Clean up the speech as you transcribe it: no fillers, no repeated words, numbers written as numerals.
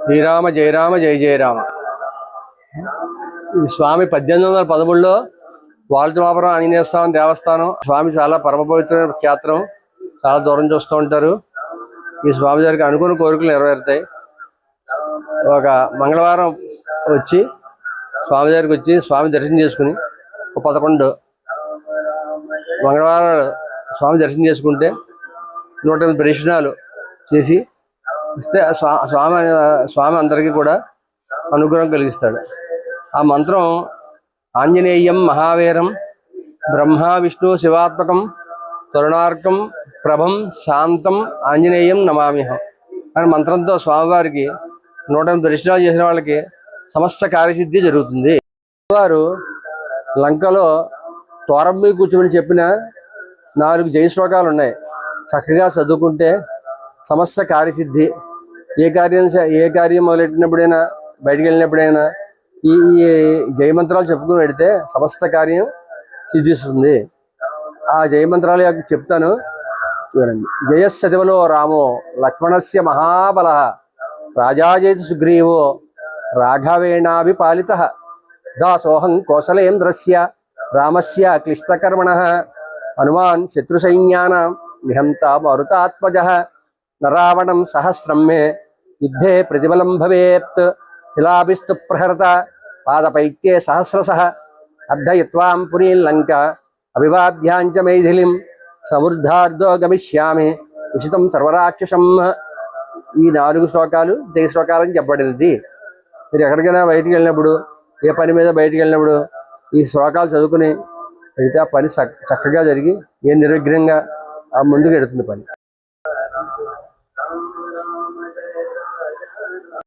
శ్రీరామ జయ రామ జయ జయ రామ. ఈ స్వామి 1813లో వాల్తుమాపురం ఆంజనేయ స్వామి దేవస్థానం. స్వామి చాలా పరమ పవిత్రమైన క్షేత్రం. చాలా దూరం చూస్తూ ఉంటారు. ఈ స్వామి గారికి అనుకున్న కోరికలు నెరవేరుతాయి. ఒక మంగళవారం వచ్చి స్వామి దగ్గరికి వచ్చి స్వామి దర్శనం చేసుకుని 11 మంగళవారాలు స్వామి దర్శనం చేసుకుంటే 108 ప్రదక్షిణాలు చేసి ఇస్తే స్వామి అందరికీ కూడా అనుగ్రహం కలిగిస్తాడు. ఆ మంత్రం ఆంజనేయం మహావీరం బ్రహ్మ విష్ణు శివాత్మకం తరుణార్కం ప్రభం శాంతం ఆంజనేయం నమామ్యహం అనే మంత్రంతో స్వామివారికి 108 దర్శనాలు చేసిన వాళ్ళకి సమస్త కార్యసిద్ధి జరుగుతుంది. వారు లంకలో తోరమ్మి కూర్చోమని చెప్పిన 4 జయ శ్లోకాలు ఉన్నాయి. చక్కగా చదువుకుంటే సమస్త కార్యసిద్ధి. ఏ కార్యం మొదలెట్టినప్పుడైనా బయటికి వెళ్ళినప్పుడైనా ఈ జయమంత్రాలు చెప్పుకుని పెడితే సమస్త కార్యం సిద్ధిస్తుంది. ఆ జయమంత్రాలు చెప్తాను చూడండి. జయశతివలో రామో లక్ష్మణస్య మహాబల రాజాజయతి సుగ్రీవో రాఘవేణాభిపాలిత దాసోహం కౌసలేంద్రస్య రామస్య క్లిష్టకర్మణ హనుమాన్ శత్రుసైన్యానాం నిహంత మరుతాత్మజ నరావణం సహస్రం మే యుద్ధే ప్రతిబలం భవేత్ శిలాభిస్తు ప్రహరత పాదపైత్యే సహస్రశః అర్ధయిత్వాం పురీం లంక అభివాద్యాంచ మైథిలిం సమృద్ధార్థో గమిష్యామి ఉచితం సర్వరాక్షసం. ఈ 4 శ్లోకాలు జయ శ్లోకాలని చెప్పబడినది. మీరు ఎక్కడికైనా బయటికి వెళ్ళినప్పుడు, ఏ పని మీద బయటికి వెళ్ళినప్పుడు ఈ శ్లోకాలు చదువుకుని వెళితే ఆ పని చక్కగా జరిగి నిర్విఘ్నంగా ముందుకు ఎడుతుంది పని.